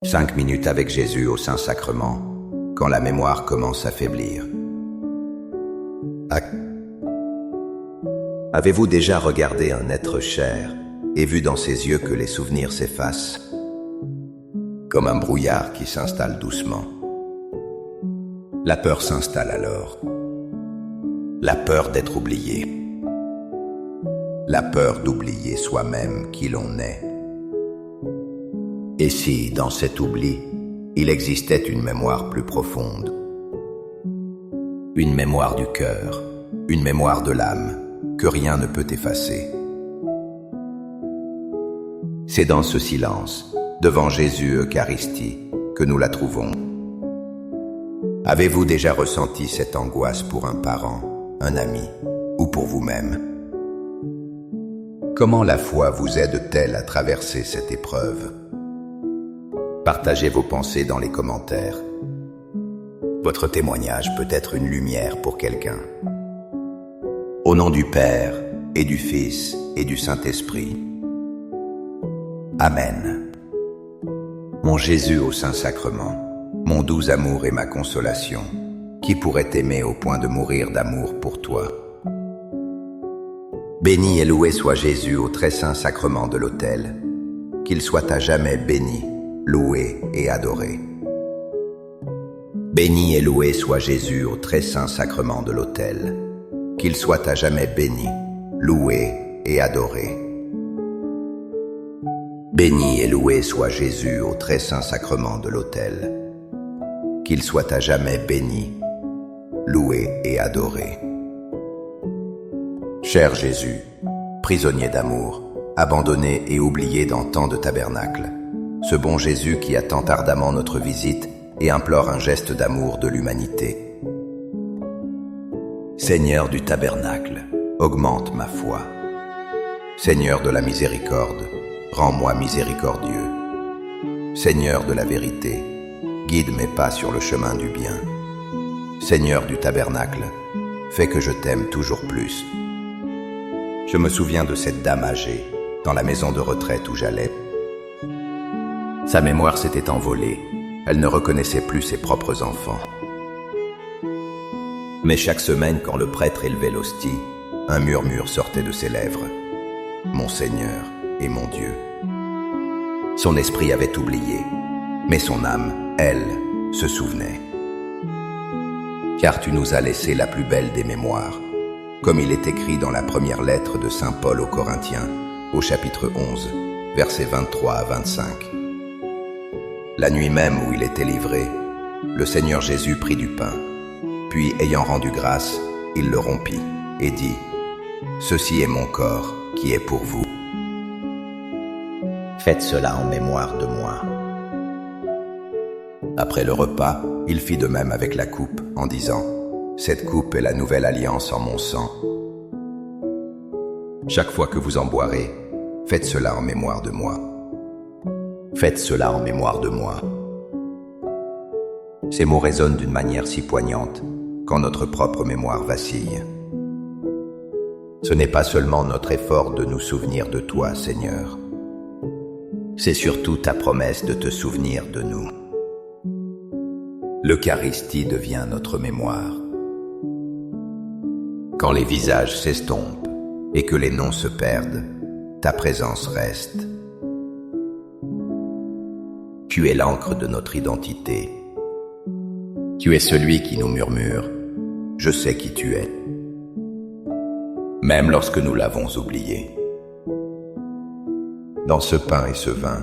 5 minutes avec Jésus au Saint-Sacrement, quand la mémoire commence à faiblir. Avez-vous déjà regardé un être cher et vu dans ses yeux que les souvenirs s'effacent, comme un brouillard qui s'installe doucement? La peur s'installe alors. La peur d'être oublié. La peur d'oublier soi-même qui l'on est. Et si, dans cet oubli, il existait une mémoire plus profonde? Une mémoire du cœur, une mémoire de l'âme, que rien ne peut effacer. C'est dans ce silence, devant Jésus Eucharistie, que nous la trouvons. Avez-vous déjà ressenti cette angoisse pour un parent, un ami, ou pour vous-même? Comment la foi vous aide-t-elle à traverser cette épreuve? Partagez vos pensées dans les commentaires. Votre témoignage peut être une lumière pour quelqu'un. Au nom du Père, et du Fils, et du Saint-Esprit. Amen. Mon Jésus au Saint-Sacrement, mon doux amour et ma consolation, qui pourrait t'aimer au point de mourir d'amour pour toi? Béni et loué soit Jésus au très saint sacrement de l'autel, qu'il soit à jamais béni, loué et adoré. Béni et loué soit Jésus au très saint sacrement de l'autel, qu'il soit à jamais béni, loué et adoré. Béni et loué soit Jésus au très saint sacrement de l'autel, qu'il soit à jamais béni, loué et adoré. Cher Jésus, prisonnier d'amour, abandonné et oublié dans tant de tabernacles, ce bon Jésus qui attend ardemment notre visite et implore un geste d'amour de l'humanité. Seigneur du tabernacle, augmente ma foi. Seigneur de la miséricorde, rends-moi miséricordieux. Seigneur de la vérité, guide mes pas sur le chemin du bien. Seigneur du tabernacle, fais que je t'aime toujours plus. Je me souviens de cette dame âgée, dans la maison de retraite où j'allais. Sa mémoire s'était envolée, elle ne reconnaissait plus ses propres enfants. Mais chaque semaine, quand le prêtre élevait l'hostie, un murmure sortait de ses lèvres. Mon Seigneur et mon Dieu. Son esprit avait oublié, mais son âme, elle, se souvenait. Car tu nous as laissé la plus belle des mémoires, comme il est écrit dans la première lettre de saint Paul aux Corinthiens, au chapitre 11, versets 23 à 25. La nuit même où il était livré, le Seigneur Jésus prit du pain, puis ayant rendu grâce, il le rompit et dit : « Ceci est mon corps qui est pour vous. Faites cela en mémoire de moi. » Après le repas, il fit de même avec la coupe en disant : « Cette coupe est la nouvelle alliance en mon sang. Chaque fois que vous en boirez, faites cela en mémoire de moi. Faites cela en mémoire de moi. » Ces mots résonnent d'une manière si poignante quand notre propre mémoire vacille. Ce n'est pas seulement notre effort de nous souvenir de toi, Seigneur. C'est surtout ta promesse de te souvenir de nous. L'Eucharistie devient notre mémoire. Quand les visages s'estompent et que les noms se perdent, ta présence reste. Tu es l'encre de notre identité. Tu es celui qui nous murmure : « Je sais qui tu es », même lorsque nous l'avons oublié. Dans ce pain et ce vin,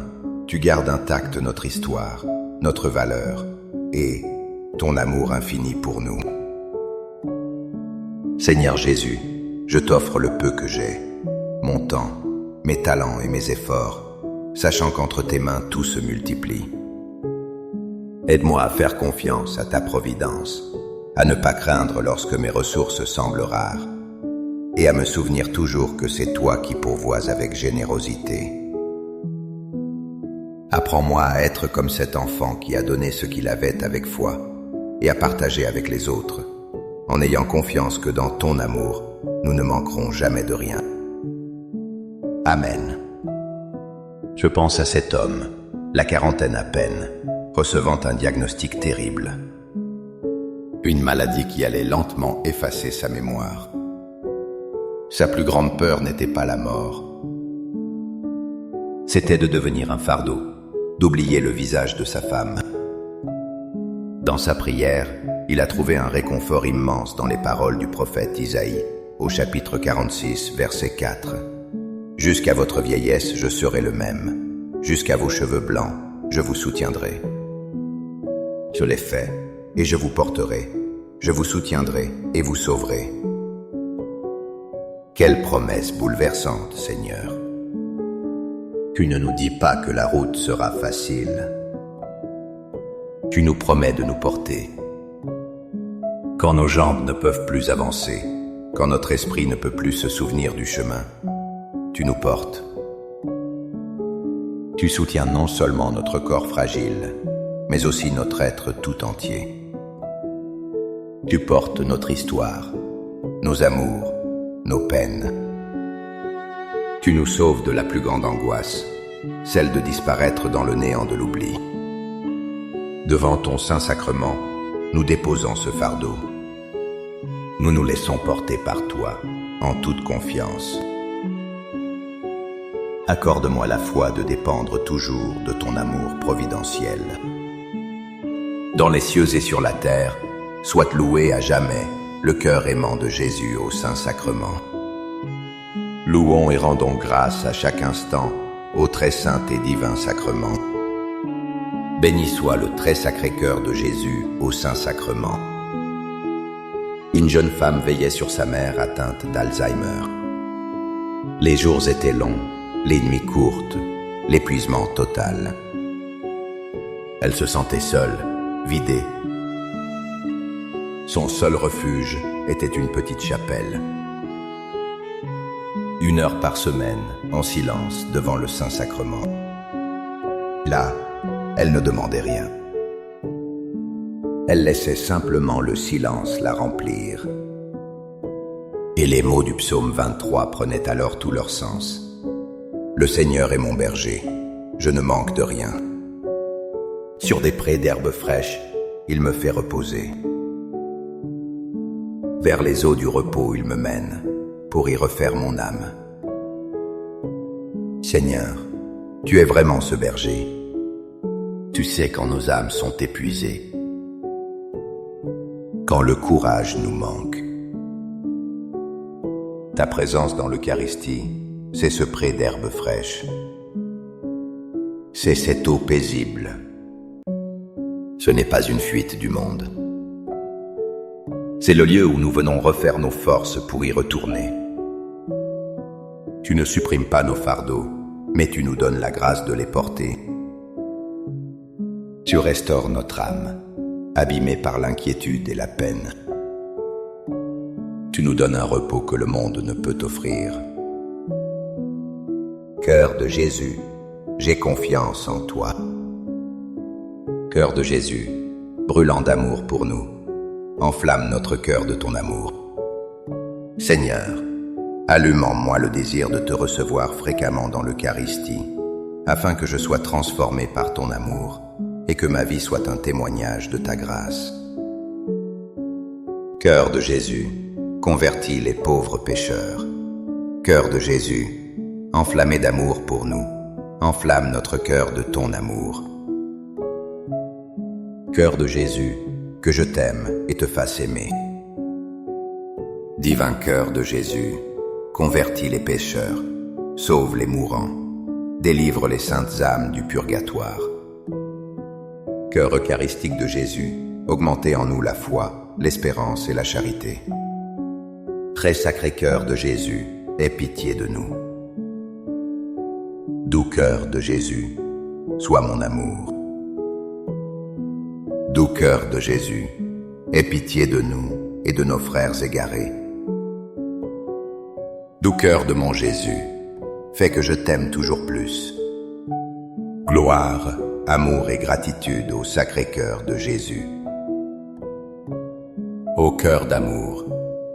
tu gardes intacte notre histoire, notre valeur et ton amour infini pour nous. Seigneur Jésus, je t'offre le peu que j'ai, mon temps, mes talents et mes efforts, sachant qu'entre tes mains tout se multiplie. Aide-moi à faire confiance à ta providence, à ne pas craindre lorsque mes ressources semblent rares, et à me souvenir toujours que c'est toi qui pourvois avec générosité. Apprends-moi à être comme cet enfant qui a donné ce qu'il avait avec foi, et à partager avec les autres, en ayant confiance que dans ton amour, nous ne manquerons jamais de rien. Amen. Je pense à cet homme, la quarantaine à peine, recevant un diagnostic terrible. Une maladie qui allait lentement effacer sa mémoire. Sa plus grande peur n'était pas la mort. C'était de devenir un fardeau, d'oublier le visage de sa femme. Dans sa prière, il a trouvé un réconfort immense dans les paroles du prophète Isaïe, au chapitre 46, verset 4. « Jusqu'à votre vieillesse, je serai le même. Jusqu'à vos cheveux blancs, je vous soutiendrai. Je l'ai fait, et je vous porterai. Je vous soutiendrai, et vous sauverai. » Quelle promesse bouleversante, Seigneur. Tu ne nous dis pas que la route sera facile. Tu nous promets de nous porter. Quand nos jambes ne peuvent plus avancer, quand notre esprit ne peut plus se souvenir du chemin, tu nous portes. Tu soutiens non seulement notre corps fragile, mais aussi notre être tout entier. Tu portes notre histoire, nos amours, nos peines. Tu nous sauves de la plus grande angoisse, celle de disparaître dans le néant de l'oubli. Devant ton Saint-Sacrement, nous déposons ce fardeau. Nous nous laissons porter par toi, en toute confiance. Accorde-moi la foi de dépendre toujours de ton amour providentiel. Dans les cieux et sur la terre, soit loué à jamais le cœur aimant de Jésus au Saint-Sacrement. Louons et rendons grâce à chaque instant au très saint et divin sacrement. Béni soit le très sacré cœur de Jésus au Saint-Sacrement. Une jeune femme veillait sur sa mère atteinte d'Alzheimer. Les jours étaient longs, les nuits courtes, l'épuisement total. Elle se sentait seule, vidée. Son seul refuge était une petite chapelle. 1 heure par semaine, en silence, devant le Saint-Sacrement. Là, elle ne demandait rien. Elle laissait simplement le silence la remplir. Et les mots du psaume 23 prenaient alors tout leur sens. Le Seigneur est mon berger, je ne manque de rien. Sur des prés d'herbes fraîches, il me fait reposer. Vers les eaux du repos, il me mène, pour y refaire mon âme. Seigneur, tu es vraiment ce berger. Tu sais quand nos âmes sont épuisées, quand le courage nous manque. Ta présence dans l'Eucharistie, c'est ce pré d'herbes fraîches. C'est cette eau paisible. Ce n'est pas une fuite du monde. C'est le lieu où nous venons refaire nos forces pour y retourner. Tu ne supprimes pas nos fardeaux, mais tu nous donnes la grâce de les porter. Tu restaures notre âme, abîmée par l'inquiétude et la peine. Tu nous donnes un repos que le monde ne peut offrir. Cœur de Jésus, j'ai confiance en toi. Cœur de Jésus, brûlant d'amour pour nous, enflamme notre cœur de ton amour. Seigneur, allume en moi le désir de te recevoir fréquemment dans l'Eucharistie, afin que je sois transformé par ton amour et que ma vie soit un témoignage de ta grâce. Cœur de Jésus, convertis les pauvres pécheurs. Cœur de Jésus, enflammé d'amour pour nous, enflamme notre cœur de ton amour. Cœur de Jésus, que je t'aime et te fasse aimer. Divin cœur de Jésus, convertis les pécheurs, sauve les mourants, délivre les saintes âmes du purgatoire. Cœur eucharistique de Jésus, augmentez en nous la foi, l'espérance et la charité. Très sacré cœur de Jésus, aie pitié de nous. Doux cœur de Jésus, sois mon amour. Doux cœur de Jésus, aie pitié de nous et de nos frères égarés. Doux cœur de mon Jésus, fais que je t'aime toujours plus. Gloire, amour et gratitude au sacré cœur de Jésus. Ô cœur d'amour,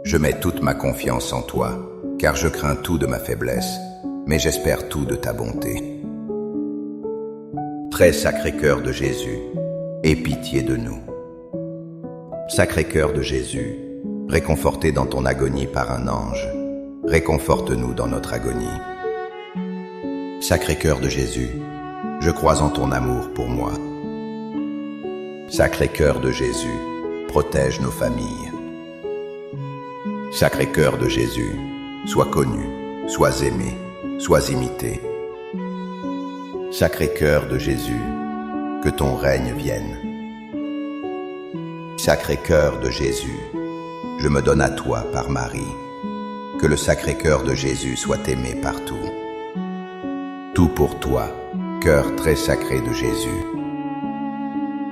je mets toute ma confiance en toi, car je crains tout de ma faiblesse, mais j'espère tout de ta bonté. Très Sacré-Cœur de Jésus, aie pitié de nous. Sacré-Cœur de Jésus, réconforté dans ton agonie par un ange, réconforte-nous dans notre agonie. Sacré-Cœur de Jésus, je crois en ton amour pour moi. Sacré-Cœur de Jésus, protège nos familles. Sacré-Cœur de Jésus, sois connu, sois aimé, sois imité. Sacré-Cœur de Jésus, que ton règne vienne. Sacré-Cœur de Jésus, je me donne à toi par Marie. Que le Sacré-Cœur de Jésus soit aimé partout. Tout pour toi, cœur très sacré de Jésus.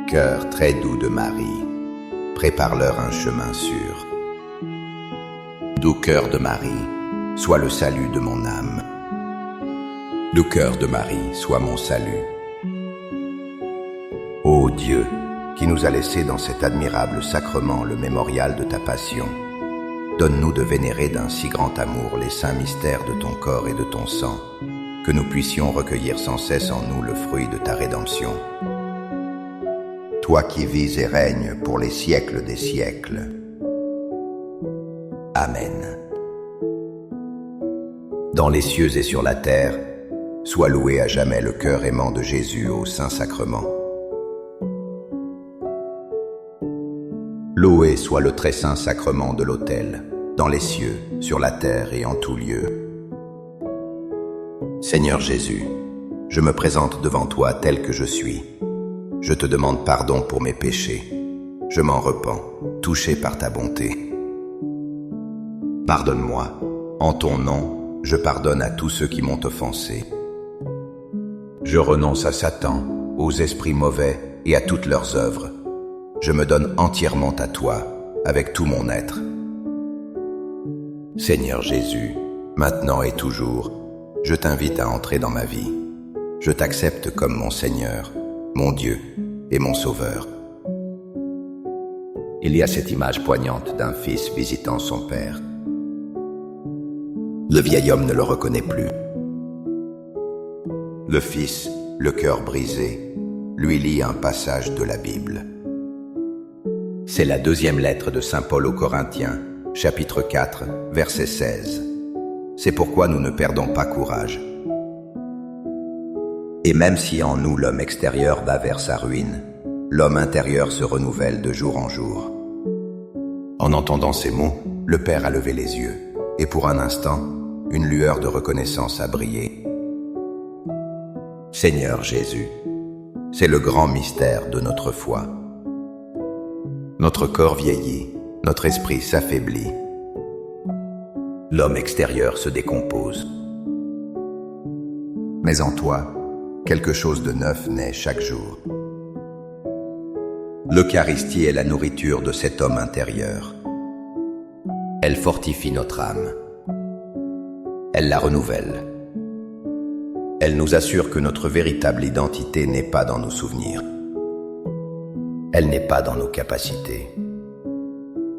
Cœur très doux de Marie, prépare-leur un chemin sûr. Doux cœur de Marie, sois le salut de mon âme. Doux cœur de Marie, sois mon salut. Ô Dieu, qui nous a laissé dans cet admirable sacrement le mémorial de ta passion, donne-nous de vénérer d'un si grand amour les saints mystères de ton corps et de ton sang, que nous puissions recueillir sans cesse en nous le fruit de ta rédemption. Toi qui vis et règnes pour les siècles des siècles. Amen. Dans les cieux et sur la terre, sois loué à jamais le cœur aimant de Jésus au Saint-Sacrement. Loué soit le très saint sacrement de l'autel, dans les cieux, sur la terre et en tout lieu. Seigneur Jésus, je me présente devant toi tel que je suis. Je te demande pardon pour mes péchés. Je m'en repens, touché par ta bonté. Pardonne-moi. En ton nom, je pardonne à tous ceux qui m'ont offensé. Je renonce à Satan, aux esprits mauvais et à toutes leurs œuvres. Je me donne entièrement à toi, avec tout mon être. Seigneur Jésus, maintenant et toujours, je t'invite à entrer dans ma vie. Je t'accepte comme mon Seigneur, mon Dieu et mon Sauveur. Il y a cette image poignante d'un fils visitant son père. Le vieil homme ne le reconnaît plus. Le fils, le cœur brisé, lui lit un passage de la Bible. C'est la deuxième lettre de saint Paul aux Corinthiens, chapitre 4, verset 16. C'est pourquoi nous ne perdons pas courage. Et même si en nous l'homme extérieur va vers sa ruine, l'homme intérieur se renouvelle de jour en jour. En entendant ces mots, le Père a levé les yeux, et pour un instant, une lueur de reconnaissance a brillé. Seigneur Jésus, c'est le grand mystère de notre foi. Notre corps vieillit, notre esprit s'affaiblit. L'homme extérieur se décompose. Mais en toi, quelque chose de neuf naît chaque jour. L'Eucharistie est la nourriture de cet homme intérieur. Elle fortifie notre âme. Elle la renouvelle. Elle nous assure que notre véritable identité n'est pas dans nos souvenirs. Elle n'est pas dans nos capacités.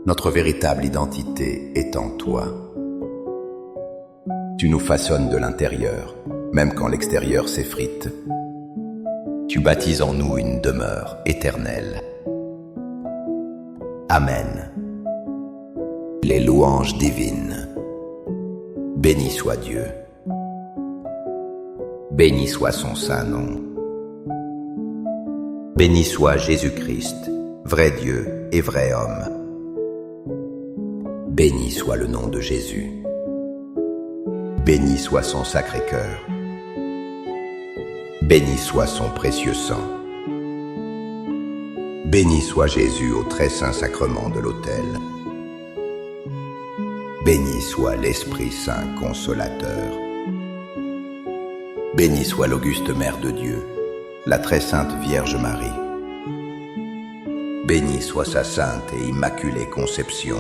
Notre véritable identité est en toi. Tu nous façonnes de l'intérieur, même quand l'extérieur s'effrite. Tu bâtis en nous une demeure éternelle. Amen. Les louanges divines. Béni soit Dieu. Béni soit son saint nom. Béni soit Jésus-Christ, vrai Dieu et vrai homme. Béni soit le nom de Jésus. Béni soit son sacré cœur. Béni soit son précieux sang. Béni soit Jésus au très saint sacrement de l'autel. Béni soit l'Esprit Saint consolateur. Béni soit l'auguste Mère de Dieu, la très sainte Vierge Marie. Béni soit sa sainte et immaculée conception.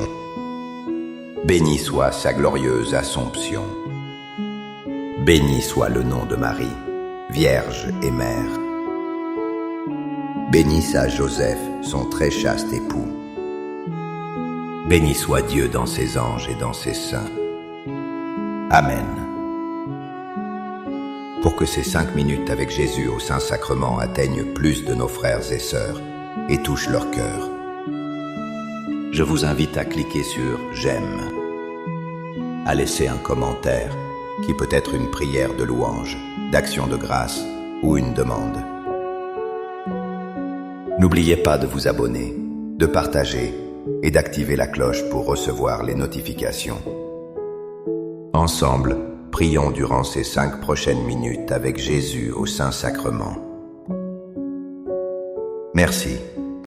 Béni soit sa glorieuse Assomption. Béni soit le nom de Marie, Vierge et Mère. Béni soit Joseph, son très chaste époux. Béni soit Dieu dans ses anges et dans ses saints. Amen. pour que ces 5 minutes avec Jésus au Saint-Sacrement atteignent plus de nos frères et sœurs et touchent leur cœur. Je vous invite à cliquer sur « J'aime », à laisser un commentaire qui peut être une prière de louange, d'action de grâce ou une demande. N'oubliez pas de vous abonner, de partager et d'activer la cloche pour recevoir les notifications. Ensemble, prions durant ces 5 prochaines minutes avec Jésus au Saint-Sacrement. Merci.